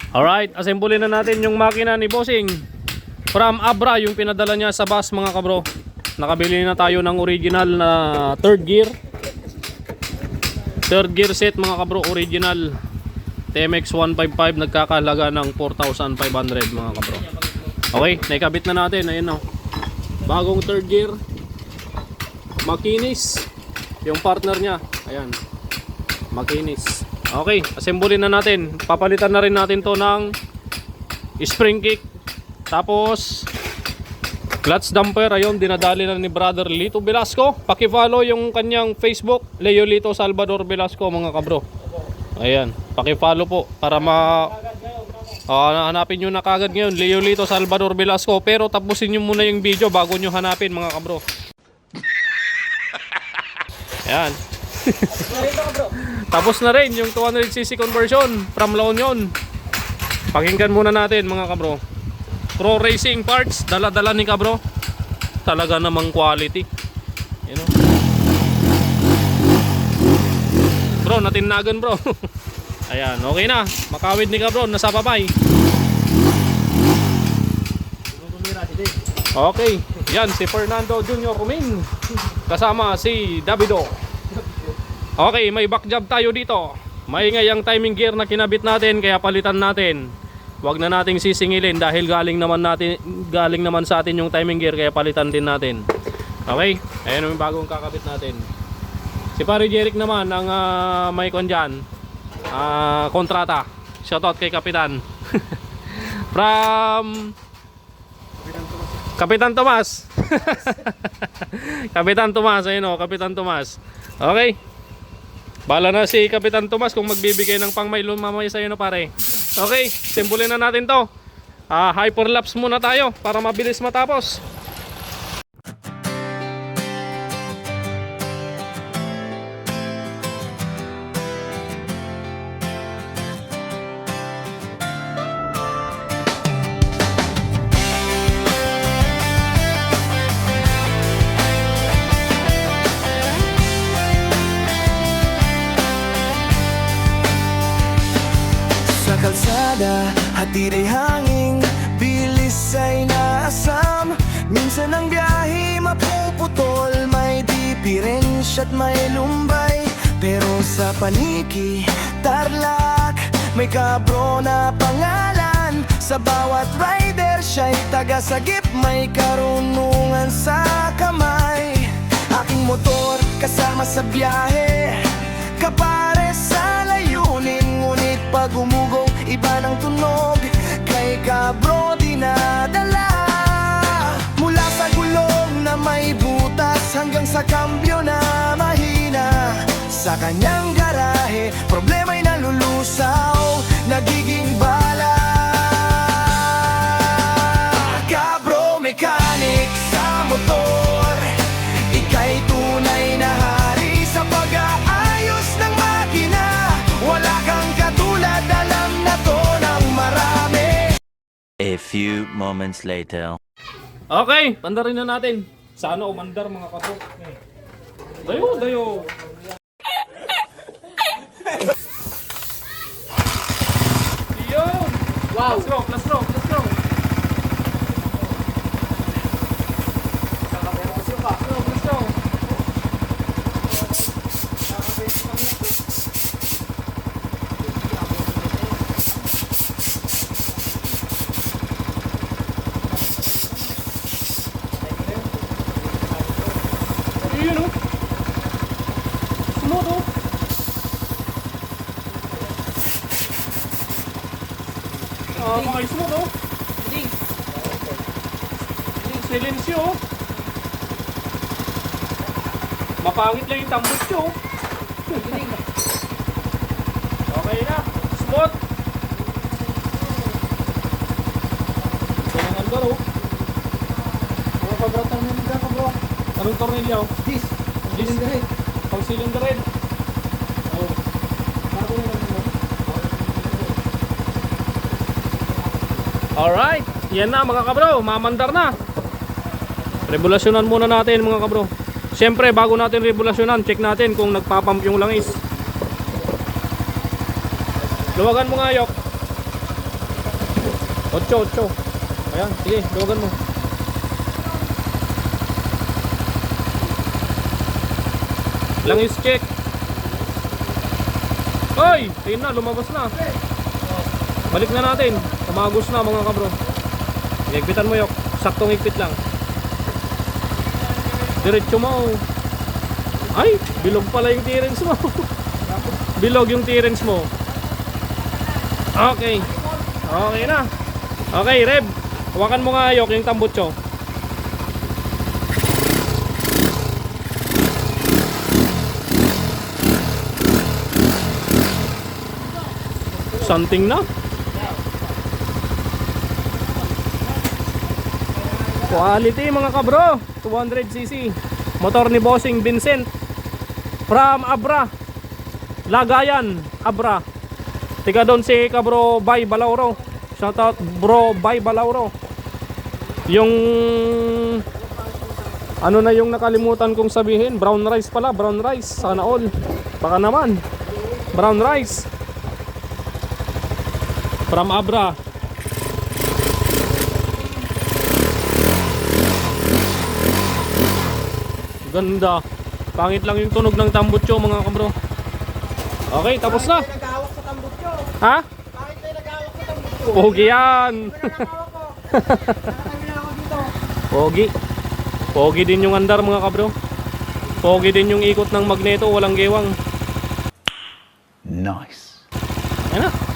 Alright, assemble na natin yung makina ni Bossing from Abra, yung pinadala niya sa bus mga kabro. Nakabili na tayo ng original na third gear set mga kabro, original TMX 155, nagkakahalaga ng 4,500 mga kabro. Okay, naikabit na natin. Ayun o, bagong third gear, makinis yung partner niya. Ayan, makinis. Okay, assemble na natin. Papalitan na rin natin to ng spring kick, tapos clutch damper. Ayun, dinadali na ni brother Lito Velasco. Paki-follow yung kanyang Facebook, Leo Lito Salvador Velasco mga kabro. Ayan, paki-follow po para hanapin nyo na kagad ngayon, Leo Lito Salvador Velasco. Pero tapusin nyo muna yung video bago nyo hanapin mga kabro. Ayan. Tapos na rin yung 200cc conversion from La Union. Pakinggan muna natin mga kabro. Pro Racing parts, dala-dala ni kabro. Talaga namang quality, you know? Bro, natinagan bro. Ayan, okay na. Makawid ni kabro, nasa babay. Okay, yan si Fernando Junior Ruming kasama si Davido. Okay, may back job tayo dito. Maingay ang timing gear na kinabit natin, kaya palitan natin. Huwag na nating sisingilin dahil galing naman sa atin yung timing gear, kaya palitan din natin. Okay, ayan yung bagong kakabit natin. Si Pare Jeric naman ang may kon dyan, kontrata. Shoutout kay Kapitan. From Kapitan Tomas. Kapitan Tomas, ayun o, Kapitan Tomas. Okay, bala na si Kapitan Tomas kung magbibigay ng pangmailon mamaya sa'yo na pare. Okay, simbulin na natin to. Hyperlapse muna tayo para mabilis matapos. Kalsada, hatid ay hangin, bilis ay naasam. Minsan ang biyahe mapuputol, may diferensya at may lumbay. Pero sa paniki, Tarlac, may kabro na pangalan. Sa bawat rider siya'y taga-sagip, may karunungan sa kamay. Aking motor kasama sa biyahe, kapare sa layunin. Ngunit pag umugong, iba ng tunog, kay kabro dinadala. Mula sa gulong na may butas hanggang sa kambyo na mahina. Sa kanyang garahe, problema'y nalulusaw, nagiging bala. Kabro mechanic sa motor, ika'y tunay na hari sa pag-aayos ng makina. Wala kang katulad, alam na to ng marami. A few moments later. Okay, pandarin na natin. Sana umandar mga kabro. Dayo. Yun! Wow! Let's go! Let's go! Yun o! Smooth o! Mga smooth o! Silensyo o! Mapangit lang yung tambot nyo o! Okay na! Smooth! Ito lang andar o! Mga pabratan na nila ka bro! Anong tornilyo? This. Cylinder head. Pang cylinder head. Oh. Bago na lang yun. Alright. Yan na mga kabro. Mamandar na. Regulasyonan muna natin mga kabro. Siyempre bago natin regulasyonan, check natin kung nagpapump yung langis. Luwagan mo nga, Yok. 8. Ayan, sige, luwagan mo. Langis check. Hoy! Ayun na, lumabas na. Balik na natin. Tumagos na mga kabro. Higpitan mo, Yok. Saktong higpit lang. Diretso mo. Ay, bilog pala yung T-Rens mo. Bilog yung T-Rens mo. Okay. Okay na. Okay, Reb. Hawakan mo nga, Yok, yung tambutso. Something na. Quality mga kabro. 200cc. Motor ni Bossing Vincent. From Abra. Lagayan, Abra. Tiga doon si kabro Bay Balauro. Shoutout bro Bay Balauro. Yung ano na yung nakalimutan kong sabihin? Brown rice pala, brown rice. Sana all. Baka naman. Brown rice. From Abra. Ganda. Pangit lang yung tunog ng tambutso mga kabro. Okay, tapos na. Nagahawak sa tambutso. Ha? Bakit may nagahawak sa tambutso? Pogi yan. Nagahawak ko. Nakakami na ako dito. Pogi. Pogi din yung andar mga kabro. Pogi din yung ikot ng magneto, walang gewang. Nice. Ayan na.